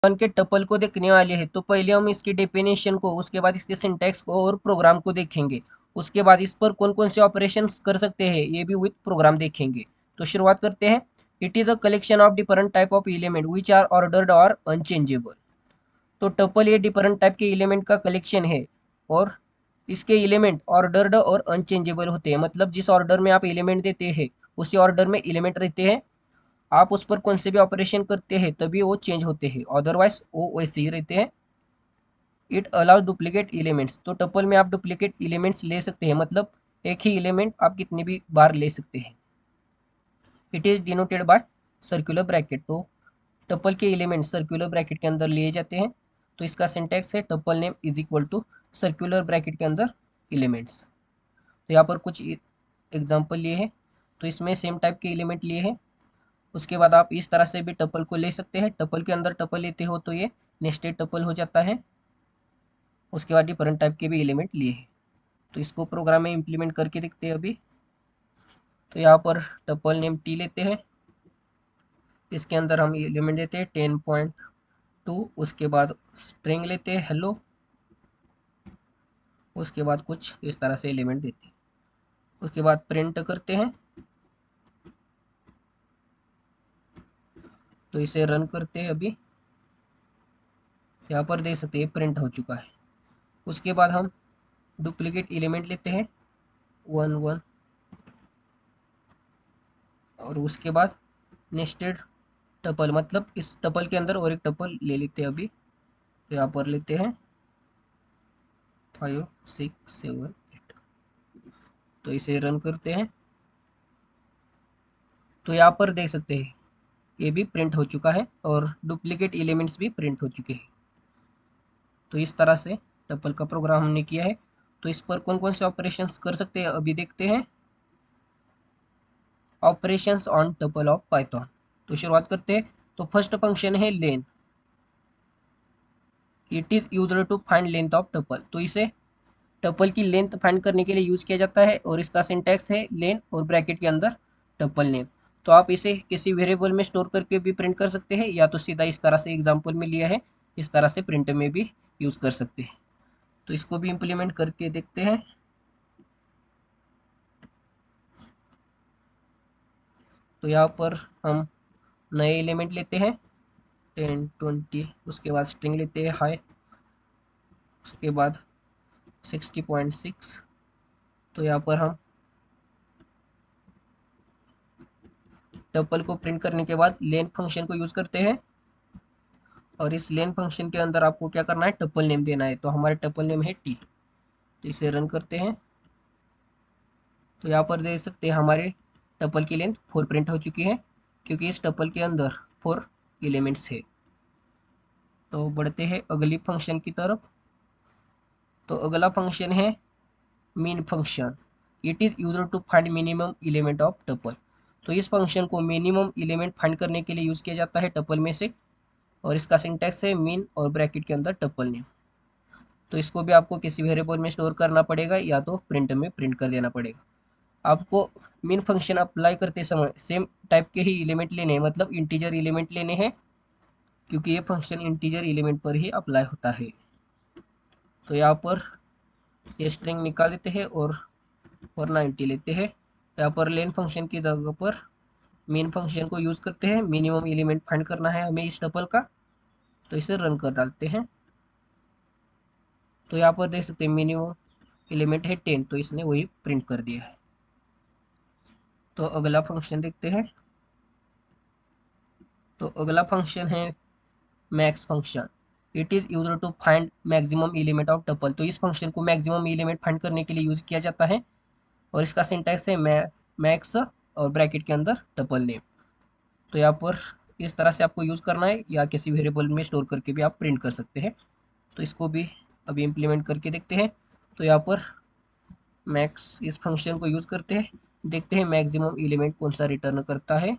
Python के tuple को देखने वाले हैं तो पहले हम इसकी डेफिनेशन को, उसके बाद इसके सिंटैक्स को और प्रोग्राम को देखेंगे। उसके बाद इस पर कौन कौन से ऑपरेशंस कर सकते हैं ये भी विथ प्रोग्राम देखेंगे। तो शुरुआत करते हैं। It is a collection of different type of element which are ordered और अनचेंजेबल। तो टपल ये डिफरेंट टाइप के एलिमेंट का कलेक्शन है और इसके एलिमेंट ऑर्डर्ड और अनचेंजेबल होते हैं। मतलब जिस ऑर्डर में आप एलिमेंट देते हैं उसी ऑर्डर में एलिमेंट रहते हैं। आप उस पर कौन से भी ऑपरेशन करते हैं तभी वो चेंज होते हैं, अदरवाइज वो वैसे ही रहते हैं। It allows duplicate elements. तो टपल में आप डुप्लीकेट एलिमेंट्स ले सकते हैं, मतलब एक ही एलिमेंट आप कितनी भी बार ले सकते हैं। It is denoted by circular bracket. तो टपल के एलिमेंट सर्कुलर ब्रैकेट के अंदर लिए जाते हैं। तो इसका सिंटैक्स है tuple name is equal to circular bracket के अंदर एलिमेंट्स। तो यहाँ पर कुछ एग्जाम्पल लिए हैं। तो इसमें सेम टाइप के एलिमेंट लिए हैं। उसके बाद आप इस तरह से भी टपल को ले सकते हैं। टपल के अंदर टपल लेते हो तो ये नेस्टेड टपल हो जाता है। उसके बाद डिफरेंट टाइप के भी एलिमेंट लिए हैं। तो इसको प्रोग्राम में इम्प्लीमेंट करके देखते हैं अभी। तो यहाँ पर टपल नेम टी लेते हैं। इसके अंदर हम एलिमेंट देते हैं 10.2। उसके बाद स्ट्रिंग लेते हैं हेलो। उसके बाद कुछ इस तरह से एलिमेंट देते हैं। उसके बाद प्रिंट करते हैं। तो इसे रन करते हैं अभी। यहाँ पर देख सकते हैं प्रिंट हो चुका है। उसके बाद हम डुप्लीकेट एलिमेंट लेते हैं 1 1 और उसके बाद नेस्टेड टपल, मतलब इस टपल के अंदर और एक टपल ले लेते हैं अभी। तो यहाँ पर लेते हैं 5 6 7 8। तो इसे रन करते हैं। तो यहाँ पर देख सकते हैं ये भी प्रिंट हो चुका है और डुप्लीकेट एलिमेंट्स भी प्रिंट हो चुके हैं। तो इस तरह से टपल का प्रोग्राम हमने किया है। तो इस पर कौन कौन से ऑपरेशंस कर सकते हैं अभी देखते हैं। Operations on tuple of Python. तो शुरुआत करते हैं। तो फर्स्ट फंक्शन है len. It is used to find length of tuple. तो इसे टपल की लेंथ फाइंड करने के लिए यूज किया जाता है और इसका सिंटैक्स है लेन और ब्रैकेट के अंदर टपल नेम। तो आप इसे किसी वेरिएबल में स्टोर करके भी प्रिंट कर सकते हैं या तो सीधा इस तरह से एग्जांपल में लिया है इस तरह से प्रिंट में भी यूज कर सकते हैं। तो इसको भी इम्प्लीमेंट करके देखते हैं। तो यहाँ पर हम नए एलिमेंट लेते हैं 10 20। उसके बाद स्ट्रिंग लेते हैं हाई। उसके बाद 60.6। तो यहाँ पर हम टपल को प्रिंट करने के बाद लेन फंक्शन को यूज करते हैं और इस लेन फंक्शन के अंदर आपको क्या करना है टपल नेम देना है। तो हमारे टपल नेम है टी। तो इसे रन करते हैं। तो यहाँ पर देख सकते हैं हमारे टपल की लेंथ 4 प्रिंट हो चुकी है क्योंकि इस टपल के अंदर 4 एलिमेंट्स है। तो बढ़ते हैं अगली फंक्शन की तरफ। तो अगला फंक्शन है min function. It is used to find minimum element of tuple. तो इस फंक्शन को मिनिमम एलिमेंट फाइंड करने के लिए यूज किया जाता है टपल में से और इसका सिंटैक्स है मीन और ब्रैकेट के अंदर टपल नेम। तो इसको भी आपको किसी वेरिएबल में स्टोर करना पड़ेगा या तो प्रिंट में प्रिंट कर देना पड़ेगा। आपको मीन फंक्शन अप्लाई करते समय सेम टाइप के ही एलिमेंट लेने हैं, मतलब इंटीजर एलिमेंट लेने हैं क्योंकि ये फंक्शन इंटीजर एलिमेंट पर ही अप्लाई होता है। तो यहाँ पर ये स्ट्रिंग निकाल देते हैं और 90 लेते हैं। यहाँ पर लेन फंक्शन की जगह पर मेन फंक्शन को यूज करते हैं। मिनिमम एलिमेंट फाइंड करना है हमें इस टपल का। तो इसे रन कर डालते हैं। तो यहाँ पर देख सकते हैं मिनिमम एलिमेंट है 10। तो इसने वही प्रिंट कर दिया है। तो अगला फंक्शन देखते हैं। तो अगला फंक्शन है max function. It is used to find maximum element of tuple. तो इस फंक्शन को मैक्सिमम एलिमेंट फाइंड करने के लिए यूज किया जाता है और इसका सिंटैक्स है मैक्स और ब्रैकेट के अंदर टपल नेम। तो यहाँ पर इस तरह से आपको यूज़ करना है या किसी वेरिएबल में स्टोर करके भी आप प्रिंट कर सकते हैं। तो इसको भी अभी इम्प्लीमेंट करके देखते हैं। तो यहाँ पर मैक्स इस फंक्शन को यूज़ करते हैं, देखते हैं मैक्सिमम एलिमेंट कौन सा रिटर्न करता है।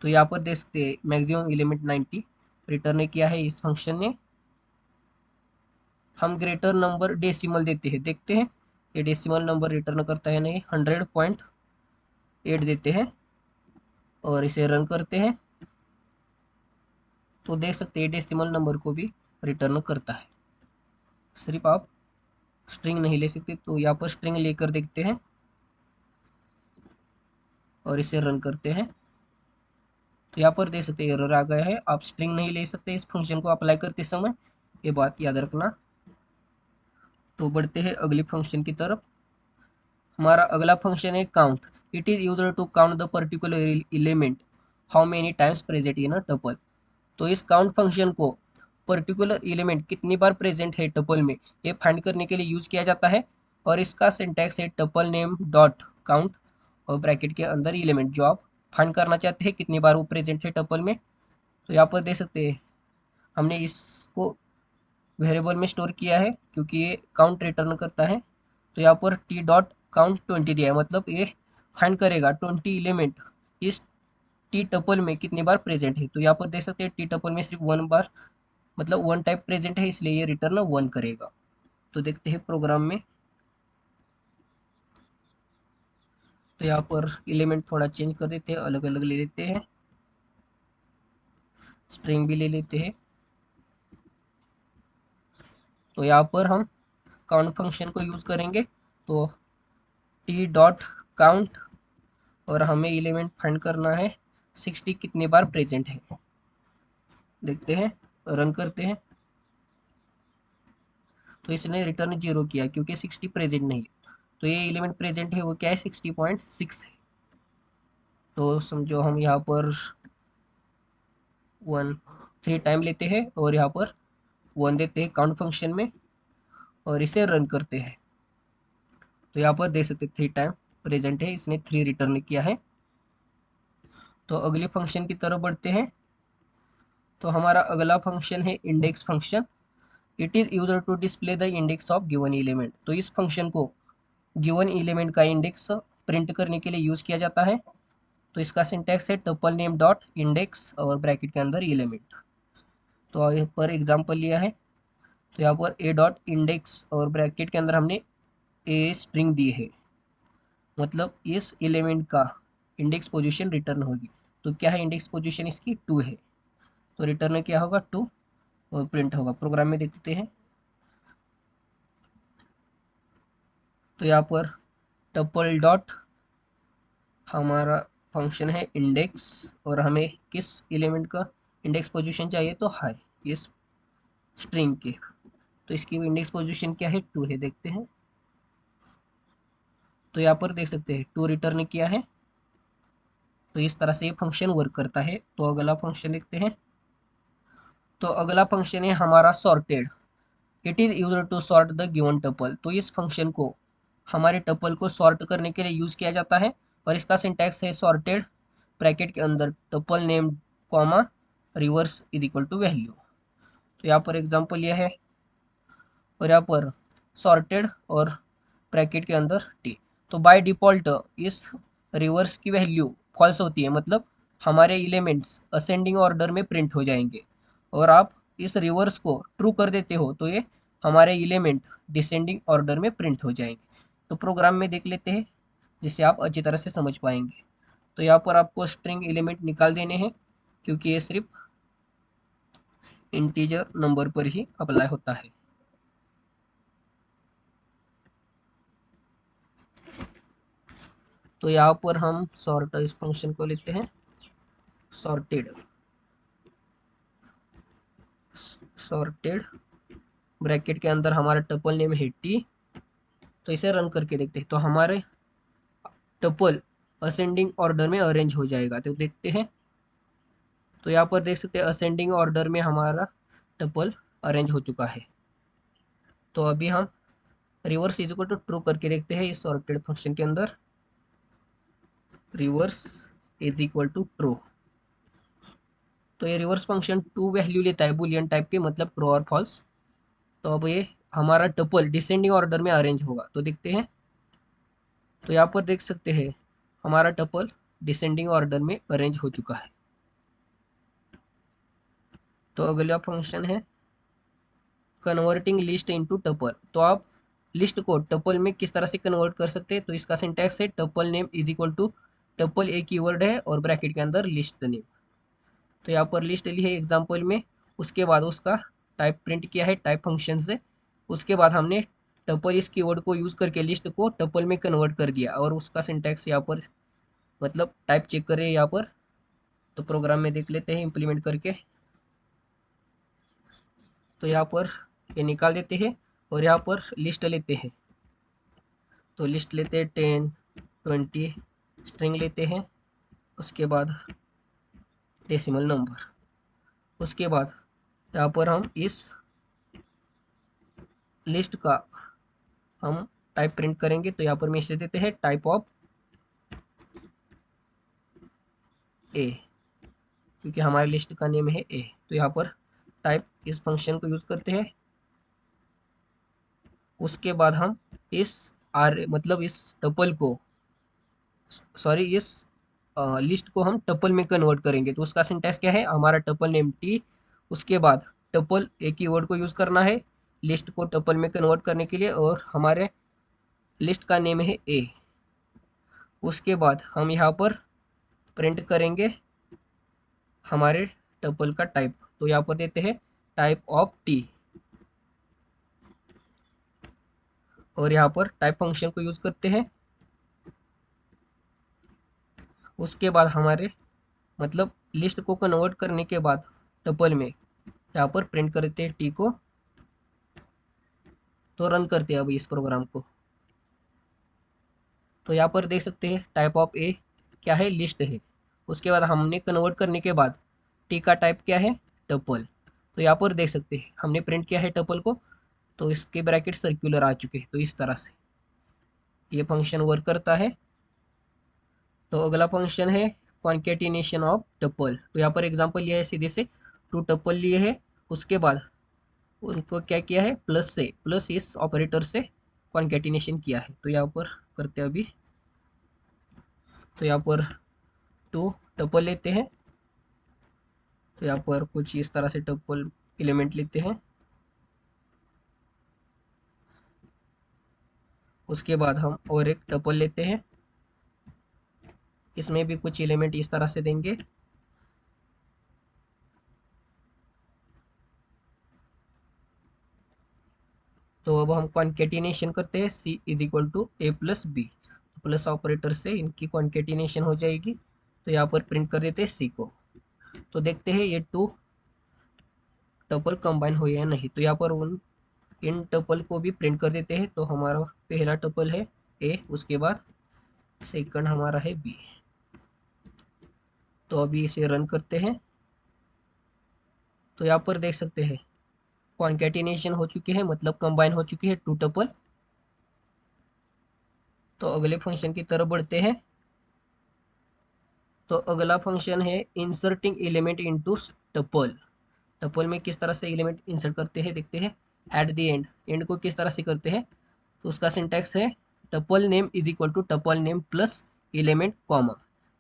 तो यहाँ पर देख सकते हैं मैक्सिमम एलिमेंट 90 रिटर्न किया है इस फंक्शन ने। हम ग्रेटर नंबर डेसिमल देते हैं, देखते हैं ये डेसिमल नंबर रिटर्न करता है नहीं। 100.8 देते हैं और इसे रन करते हैं। तो देख सकते हैं डेसिमल नंबर को भी रिटर्न करता है। सिर्फ आप स्ट्रिंग नहीं ले सकते, तो यहाँ पर स्ट्रिंग लेकर देखते हैं और इसे रन करते हैं। तो यहाँ पर देख सकते हैं एरर आ गया है, आप स्ट्रिंग नहीं ले सकते इस फंक्शन को अप्लाई करते समय, ये बात याद रखना। तो बढ़ते हैं अगली फंक्शन की तरफ। हमारा अगला फंक्शन है count. It is used to count the particular element how many times present in a tuple. तो इस काउंट फंक्शन को पर्टिकुलर एलिमेंट कितनी बार प्रेजेंट है टपल में, ये फाइंड करने के लिए यूज किया जाता है। और इसका सिंटैक्स है टपल नेम डॉट काउंट और ब्रैकेट के अंदर एलिमेंट जो आप फाइंड करना चाहते हैं कितनी बार वो प्रेजेंट है टपल में। तो यहाँ पर देख सकते हैं हमने इसको वेरिएबल में स्टोर किया है क्योंकि ये काउंट रिटर्न करता है। तो यहाँ पर टी डॉट काउंट 20 दिया है, मतलब ये फाइंड करेगा 20 एलिमेंट इस टी टपल में कितनी बार प्रेजेंट है। तो यहाँ पर देख सकते हैं टी टपल में सिर्फ वन बार, मतलब वन टाइप प्रेजेंट है, इसलिए ये रिटर्न वन करेगा। तो देखते हैं प्रोग्राम में। तो यहाँ पर एलिमेंट थोड़ा चेंज कर देते हैं, अलग अलग ले लेते हैं, स्ट्रिंग भी ले लेते हैं। तो यहाँ पर हम काउंट फंक्शन को यूज करेंगे। तो टी डॉट काउंट और हमें एलिमेंट फाइंड करना है 60 कितनी बार प्रेजेंट है। देखते हैं, रन करते हैं। तो इसने रिटर्न 0 किया क्योंकि 60 प्रेजेंट नहीं है। तो ये एलिमेंट प्रेजेंट है वो क्या है, 60.6 है। तो समझो हम यहाँ पर 3 टाइम लेते हैं और यहाँ पर 1 देते हैं काउंट फंक्शन में और इसे रन करते हैं। तो यहाँ पर देख सकते 3 टाइम प्रेजेंट है, इसने 3 रिटर्न किया है। तो अगले फंक्शन की तरफ बढ़ते हैं। तो हमारा अगला फंक्शन है index function. It is used to display the index of given element. तो इस फंक्शन को गिवन एलिमेंट का इंडेक्स प्रिंट करने के लिए यूज किया जाता है। तो इसका सिंटैक्स है टपल नेम डॉट इंडेक्स और ब्रैकेट के अंदर एलिमेंट। तो यहाँ पर एग्जांपल लिया है। तो यहाँ पर ए डॉट इंडेक्स और ब्रैकेट के अंदर हमने ए स्ट्रिंग दी है, मतलब इस एलिमेंट का इंडेक्स पोजीशन रिटर्न होगी। तो क्या है इंडेक्स पोजीशन इसकी 2 है, तो रिटर्न क्या होगा 2 और प्रिंट होगा। प्रोग्राम में देखते हैं। तो यहाँ पर टपल डॉट हमारा फंक्शन है इंडेक्स और हमें किस एलिमेंट का इंडेक्स पोजीशन चाहिए, तो हाई इस स्ट्रिंग के। तो इसकी इंडेक्स पोजीशन क्या है 2 है, देखते हैं। तो यहाँ पर देख सकते हैं 2 रिटर्न किया है। तो इस तरह से ये फंक्शन वर्क करता है। तो अगला फंक्शन देखते हैं। तो अगला फंक्शन है हमारा sorted. It is used to sort the given tuple. तो इस फंक्शन को हमारे टपल को सॉर्ट करने के लिए यूज किया जाता है और इसका सिंटैक्स है सॉर्टेड ब्रैकेट के अंदर tuple name comma reverse is equal to value. तो यहाँ पर एग्जांपल यह है और यहाँ पर सॉर्टेड और ब्रैकेट के अंदर टी। तो बाय डिफ़ॉल्ट इस रिवर्स की वैल्यू फॉल्स होती है, मतलब हमारे एलिमेंट्स असेंडिंग ऑर्डर में प्रिंट हो जाएंगे। और आप इस रिवर्स को ट्रू कर देते हो तो ये हमारे एलिमेंट डिसेंडिंग ऑर्डर में प्रिंट हो जाएंगे। तो प्रोग्राम में देख लेते हैं जिससे आप अच्छी तरह से समझ पाएंगे। तो यहाँ पर आपको स्ट्रिंग एलिमेंट निकाल देने हैं क्योंकि ये सिर्फ इंटीजर नंबर पर ही अप्लाई होता है। तो यहाँ पर हम सॉर्ट इस फंक्शन को लेते हैं सॉर्टेड। सॉर्टेड ब्रैकेट के अंदर हमारा टपल नेम है टी। तो इसे रन करके देखते हैं। तो हमारे टपल असेंडिंग ऑर्डर में अरेंज हो जाएगा। तो देखते हैं। तो यहाँ पर देख सकते हैं असेंडिंग ऑर्डर में हमारा टपल अरेंज हो चुका है। तो अभी हम reverse is equal to true करके देखते हैं इस सॉर्टेड फंक्शन के अंदर। Reverse is equal to true. तो ये रिवर्स फंक्शन 2 वैल्यू लेता है बुलियन टाइप के, मतलब ट्रू और फॉल्स। तो अब ये हमारा टपल डिसेंडिंग ऑर्डर में अरेंज होगा। तो देखते हैं। तो यहाँ पर देख सकते हैं हमारा टपल डिसेंडिंग ऑर्डर में अरेंज हो चुका है। तो अगला फंक्शन है कन्वर्टिंग लिस्ट इनटू टपल। तो आप लिस्ट को टपल में किस तरह से कन्वर्ट कर सकते हैं। तो इसका सिंटैक्स है tuple name is equal to tuple एक कीवर्ड है और ब्रैकेट के अंदर लिस्ट नेम। तो यहाँ पर लिस्ट ली है एग्जाम्पल में, उसके बाद उसका टाइप प्रिंट किया है टाइप फंक्शन से, उसके बाद हमने टपल इस कीवर्ड को यूज़ करके लिस्ट को टपल में कन्वर्ट कर दिया, और उसका सिंटैक्स यहाँ पर मतलब टाइप चेक करें यहाँ पर। तो प्रोग्राम में देख लेते हैं इम्प्लीमेंट करके। तो यहाँ पर ये निकाल देते हैं और यहाँ पर लिस्ट लेते हैं। तो लिस्ट लेते हैं 10, 20, स्ट्रिंग लेते हैं, उसके बाद डेसिमल नंबर, उसके बाद यहाँ पर हम इस लिस्ट का हम टाइप प्रिंट करेंगे। तो यहाँ पर मैसेज देते हैं टाइप ऑफ ए, क्योंकि हमारे लिस्ट का नेम है ए। तो यहाँ पर टाइप इस फंक्शन को यूज़ करते हैं। उसके बाद हम इस मतलब इस टपल को, सॉरी इस लिस्ट को हम टपल में कन्वर्ट करेंगे। तो उसका सिंटैक्स क्या है, हमारा टपल नेम टी, उसके बाद टपल एक कीवर्ड को यूज़ करना है लिस्ट को टपल में कन्वर्ट करने के लिए, और हमारे लिस्ट का नेम है ए। उसके बाद हम यहाँ पर प्रिंट करेंगे हमारे टपल का टाइप। तो यहाँ पर देते हैं टाइप ऑफ टी, और यहाँ पर टाइप फंक्शन को यूज़ करते हैं। उसके बाद हमारे मतलब लिस्ट को कन्वर्ट करने के बाद टपल में यहाँ पर प्रिंट करते हैं टी को। तो रन करते हैं अभी इस प्रोग्राम को। तो यहाँ पर देख सकते हैं टाइप ऑफ ए क्या है, लिस्ट है। उसके बाद हमने कन्वर्ट करने के बाद टी का टाइप क्या है, टपल। तो यहाँ पर देख सकते हैं हमने प्रिंट किया है टपल को, तो इसके ब्रैकेट सर्कुलर आ चुके हैं। तो इस तरह से ये फंक्शन वर्क करता है। तो अगला फंक्शन है कॉन्केटिनेशन ऑफ टपल। तो यहाँ पर एग्जांपल लिया है सीधे से, 2 टपल लिए है, उसके बाद उनको क्या किया है, प्लस से, प्लस इस ऑपरेटर से कॉन्केटिनेशन किया है। तो यहाँ पर करते हैं अभी। तो यहाँ पर 2 टपल लेते हैं। तो यहाँ पर कुछ इस तरह से टपल एलिमेंट लेते हैं। उसके बाद हम और एक टपल लेते हैं, इसमें भी कुछ एलिमेंट इस तरह से देंगे। तो अब हम कॉन्केटिनेशन करते हैं, C is equal to A plus B. Plus operator से इनकी कॉन्केटिनेशन हो जाएगी। तो यहाँ पर प्रिंट कर देते हैं सी को। तो देखते हैं ये 2 टपल कंबाइन हो या नहीं। तो यहाँ पर इन टपल को भी प्रिंट कर देते हैं। तो हमारा पहला टपल है ए, उसके बाद सेकंड हमारा है बी। तो अभी इसे रन करते हैं। तो यहाँ पर देख सकते हैं कॉन्केटिनेशन हो चुकी है, मतलब कंबाइन हो चुकी है 2 टपल। तो अगले फंक्शन की तरफ बढ़ते हैं। तो अगला फंक्शन है inserting element into tuple. Tuple में किस तरह से एलिमेंट इंसर्ट करते हैं देखते हैं। एट द एंड को किस तरह से करते हैं। तो उसका सिंटैक्स है tuple name is equal to tuple name plus element comma.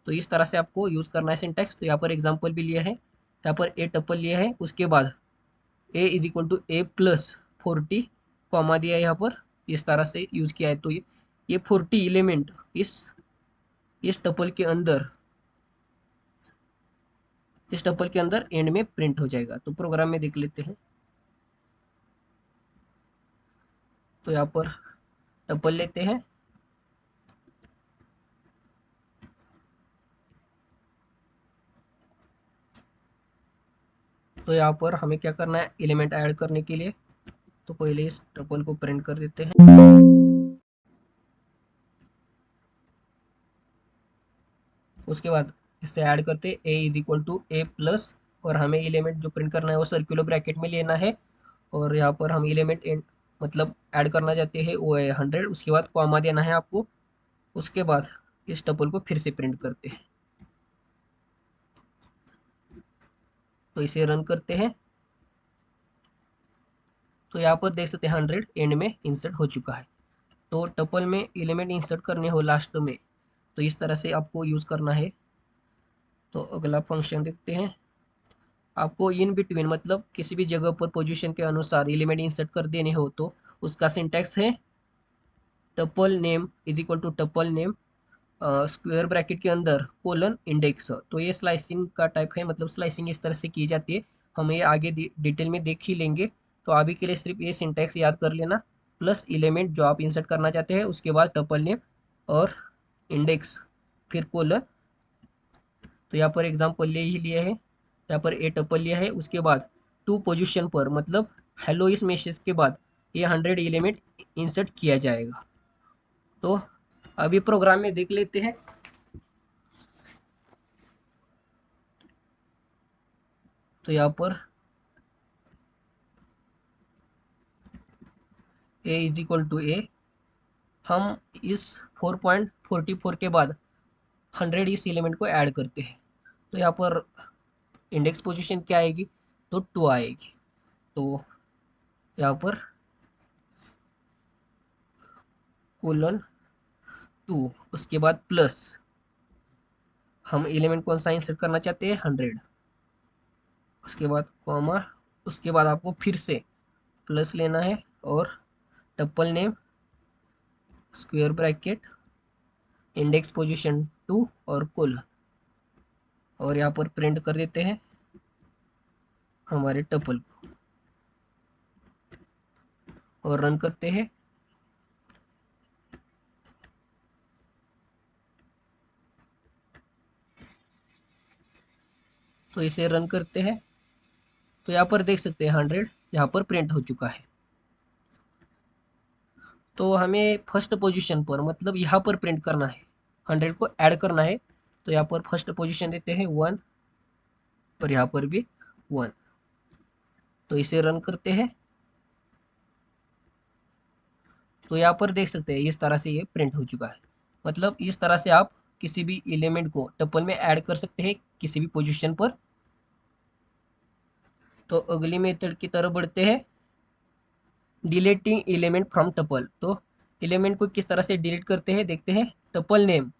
तो इस तरह से आपको यूज़ करना है सिंटैक्स। तो यहाँ पर एग्जांपल भी लिया है, यहाँ पर ए टपल लिया है, उसके बाद A is equal to A plus 40 comma दिया है, यहाँ पर इस तरह से यूज़ किया है। तो ये 40 एलिमेंट इस टपल के अंदर, इस टपल के अंदर एंड में प्रिंट हो जाएगा। तो प्रोग्राम में देख लेते हैं। तो यहाँ पर टपल लेते हैं, तो यहाँ पर हमें क्या करना है, एलिमेंट ऐड करने के लिए। तो पहले इस टपल को प्रिंट कर देते हैं। उसके बाद इससे ऐड करते A is equal to A plus, और हमें एलिमेंट जो प्रिंट करना है वो सर्कुलर ब्रैकेट में लेना है। और यहाँ पर हम एलिमेंट मतलब ऐड करना चाहते हैं वो है 100। उसके बाद कॉमा देना है आपको। उसके बाद इस टपल को फिर से प्रिंट करते हैं। तो इसे रन करते हैं। तो यहाँ पर देख सकते हैं 100 एंड में इंसर्ट हो चुका है। तो टपल में एलिमेंट इंसर्ट करने हो लास्ट में, तो इस तरह से आपको यूज़ करना है। तो अगला फंक्शन देखते हैं। आपको इन बिटवीन मतलब किसी भी जगह पर पोजीशन के अनुसार एलिमेंट इंसर्ट कर देने हो, तो उसका सिंटैक्स है tuple name is equal to tuple name square bracket के अंदर कोलन इंडेक्स। तो ये स्लाइसिंग का टाइप है, मतलब स्लाइसिंग इस तरह से की जाती है। हम ये आगे डिटेल में देख ही लेंगे। तो अभी के लिए सिर्फ ये सिंटैक्स याद कर लेना, प्लस एलिमेंट जो आप इंसर्ट करना चाहते हैं, उसके बाद टपल नेम और इंडेक्स, फिर कोलन। तो यहाँ पर एग्जाम्पल ले ही लिया है, यहाँ पर ए टपल लिया है, उसके बाद टू पोजिशन पर, मतलब हेलो इस मैसेज के बाद ये 100 एलिमेंट इंसर्ट किया जाएगा। तो अभी प्रोग्राम में देख लेते हैं। तो यहाँ पर a इज इक्वल टू ए, हम इस 4.44 के बाद 100 इस एलिमेंट को ऐड करते हैं। तो यहाँ पर इंडेक्स पोजीशन क्या आएगी, तो 2 आएगी। तो यहाँ पर कोलन 2, उसके बाद प्लस, हम एलिमेंट कौन सा इंसर्ट करना चाहते हैं, 100, उसके बाद कॉमा, उसके बाद आपको फिर से प्लस लेना है और tuple name, square bracket, index position 2 और कोलन, और यहाँ पर प्रिंट कर देते हैं हमारे टपल को और रन करते हैं। तो इसे रन करते हैं। तो यहाँ पर देख सकते हैं 100 यहाँ पर प्रिंट हो चुका है। तो हमें फर्स्ट पोजीशन पर, मतलब यहाँ पर प्रिंट करना है, 100 को ऐड करना है। तो यहाँ पर फर्स्ट पोजीशन देते हैं 1 और यहाँ पर भी 1। तो इसे रन करते हैं। तो यहाँ पर देख सकते हैं इस तरह से ये प्रिंट हो चुका है। मतलब इस तरह से आप किसी भी एलिमेंट को टपल में ऐड कर सकते हैं किसी भी पोजीशन पर। तो अगली मेथड की तरफ बढ़ते हैं, डिलीटिंग एलिमेंट फ्रॉम टपल। तो एलिमेंट को किस तरह से डिलीट करते हैं देखते हैं। टपल नेम,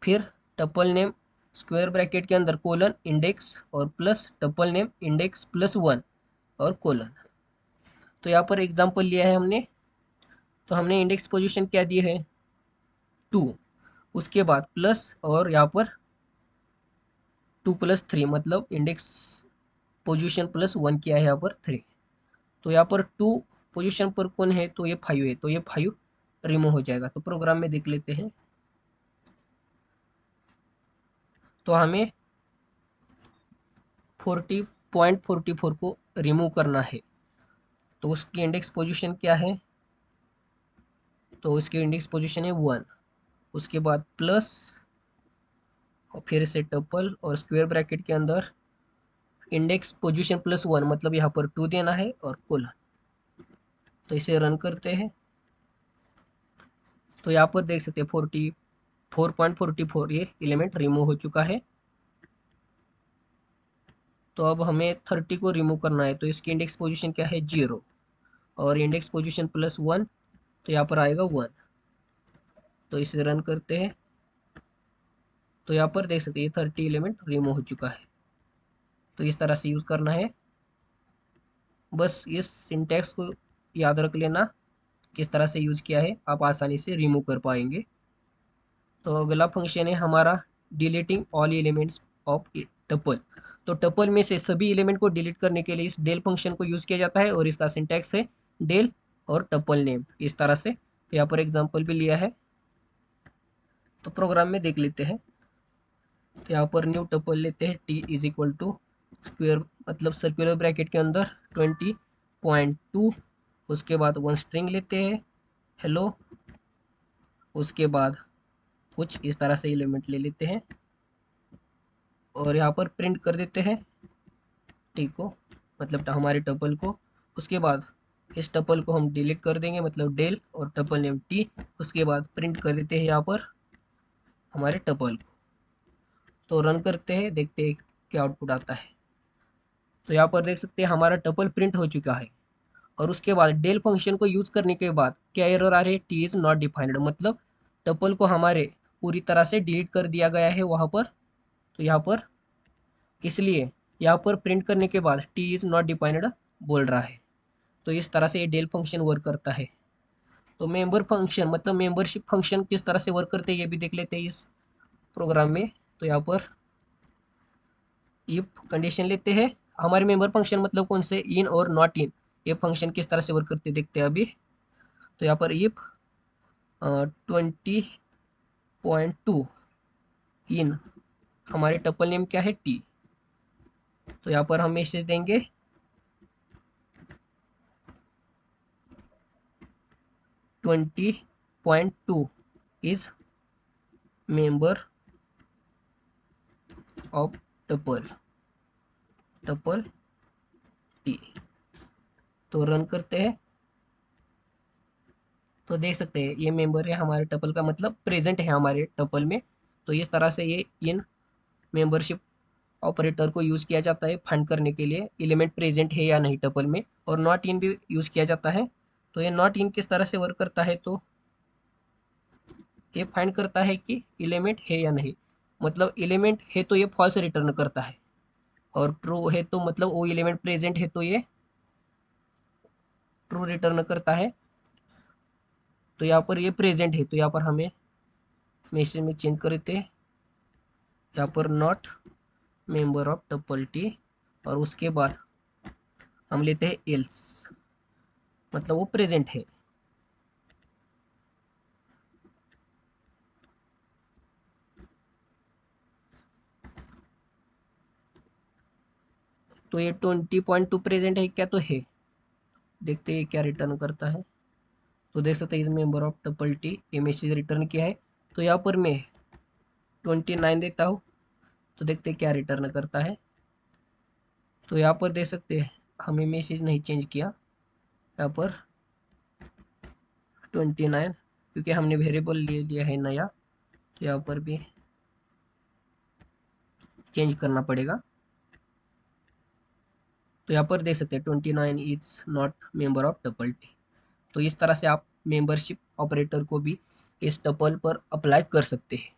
फिर टपल नेम स्क्वायर ब्रैकेट के अंदर कोलन इंडेक्स और plus tuple name index plus 1 और कोलन। तो यहाँ पर एग्जांपल लिया है हमने। तो हमने इंडेक्स पोजीशन क्या दी है, 2, उसके बाद प्लस और यहाँ पर 2 + 3, मतलब इंडेक्स पोजीशन प्लस 1 किया है यहाँ पर 3। तो यहाँ पर 2 पोजीशन पर कौन है, तो ये 5 है, तो ये 5 रिमूव हो जाएगा। तो प्रोग्राम में देख लेते हैं। तो हमें 40.44 को रिमूव करना है। तो उसकी इंडेक्स पोजीशन क्या है, तो उसकी इंडेक्स पोजीशन है 1, उसके बाद प्लस और फिर से टपल और स्क्वायर ब्रैकेट के अंदर इंडेक्स पोजीशन प्लस 1, मतलब यहाँ पर 2 देना है और कोलन। तो इसे रन करते हैं। तो यहाँ पर देख सकते हैं 4.44 ये एलिमेंट रिमूव हो चुका है। तो अब हमें 30 को रिमूव करना है। तो इसकी इंडेक्स पोजीशन क्या है, 0, और इंडेक्स पोजीशन प्लस 1, तो यहाँ पर आएगा 1। तो इसे रन करते हैं। तो यहाँ पर देख सकते हैं 30 एलिमेंट रिमूव हो चुका है। तो इस तरह से यूज़ करना है। बस इस सिंटैक्स को याद रख लेना, किस तरह से यूज़ किया है, आप आसानी से रिमूव कर पाएंगे। तो अगला फंक्शन है हमारा deleting all elements of tuple. तो टपल में से सभी एलिमेंट को डिलीट करने के लिए इस डेल फंक्शन को यूज़ किया जाता है, और इसका सिंटैक्स है डेल और टपल नेम, इस तरह से। तो यहाँ पर एग्जाम्पल भी लिया है, तो प्रोग्राम में देख लेते हैं। तो यहाँ पर न्यू टपल लेते हैं, t is equal to square, मतलब सर्कुलर ब्रैकेट के अंदर 20.2, उसके बाद 1 स्ट्रिंग लेते हैं हेलो, उसके बाद कुछ इस तरह से एलिमेंट ले लेते हैं और यहाँ पर प्रिंट कर देते हैं टी को, मतलब हमारे टपल को। उसके बाद इस टपल को हम डिलीट कर देंगे, मतलब डेल और टपल नेम टी। उसके बाद प्रिंट कर देते हैं यहाँ पर हमारे टपल को। तो रन करते हैं, देखते हैं क्या आउटपुट आता है। तो यहाँ पर देख सकते हैं हमारा टपल प्रिंट हो चुका है। और उसके बाद डेल फंक्शन को यूज़ करने के बाद क्या एरर आ रही है, टी इज़ नॉट डिफाइंड, मतलब टपल को हमारे पूरी तरह से डिलीट कर दिया गया है वहाँ पर। तो यहाँ पर इसलिए यहाँ पर प्रिंट करने के बाद टी इज़ नॉट डिफाइंड बोल रहा है। तो इस तरह से ये डेल फंक्शन वर्क करता है। तो मेंबर फंक्शन मतलब मेंबरशिप फंक्शन किस तरह से वर्क करते हैं ये भी देख लेते हैं इस प्रोग्राम में। तो यहाँ पर इफ कंडीशन लेते हैं, हमारे मेंबर फंक्शन मतलब कौन से, इन और नॉट इन, ये फंक्शन किस तरह से वर्क करते हैं देखते हैं अभी। तो यहाँ पर इफ 20.2 इन, हमारे टपल नेम क्या है टी, तो यहाँ पर हम मैसेज देंगे 20.2 is member of tuple T. तो रन करते हैं तो देख सकते हैं ये मेंबर है हमारे टपल का, मतलब प्रेजेंट है हमारे टपल में। तो इस तरह से ये इन मेंबरशिप ऑपरेटर को यूज़ किया जाता है फाइंड करने के लिए एलिमेंट प्रेजेंट है या नहीं टपल में। और नॉट इन भी यूज़ किया जाता है। तो ये नॉट इन किस तरह से वर्क करता है, तो ये फाइंड करता है कि एलिमेंट है या नहीं, मतलब एलिमेंट है तो ये फॉल्स रिटर्न करता है, और ट्रू है तो मतलब वो एलिमेंट प्रेजेंट है तो ये ट्रू रिटर्न करता है। तो यहाँ पर ये प्रेजेंट है तो यहाँ पर हमें मैसेज में चेंज करते हैं, यहाँ पर not member of tuple T, और उसके बाद हम लेते हैं एल्स, मतलब वो प्रेजेंट है। तो ये 20.2 प्रेजेंट है क्या, तो है, देखते हैं क्या रिटर्न करता है। तो देख सकते हैं इस मेंबर ऑफ टपल टी ये मैसेज रिटर्न किया है। तो यहाँ पर मैं 29 देता हूँ, तो देखते हैं क्या रिटर्न करता है। तो यहाँ पर देख सकते हैं हमें मैसेज नहीं चेंज किया, यहाँ पर 29, क्योंकि हमने वेरिएबल ले लिया है नया, तो यहाँ पर भी चेंज करना पड़ेगा। तो यहाँ पर देख सकते हैं 29 is not member of tuple T. तो इस तरह से आप मेंबरशिप ऑपरेटर को भी इस टपल पर अप्लाई कर सकते हैं।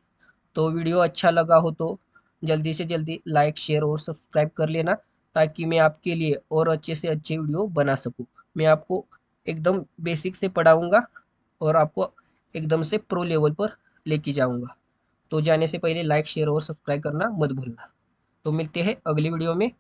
तो वीडियो अच्छा लगा हो तो जल्दी से जल्दी लाइक शेयर और सब्सक्राइब कर लेना, ताकि मैं आपके लिए और अच्छे से अच्छे वीडियो बना सकूं। मैं आपको एकदम बेसिक से पढ़ाऊंगा और आपको एकदम से प्रो लेवल पर लेके जाऊंगा। तो जाने से पहले लाइक शेयर और सब्सक्राइब करना मत भूलना। तो मिलते हैं अगली वीडियो में।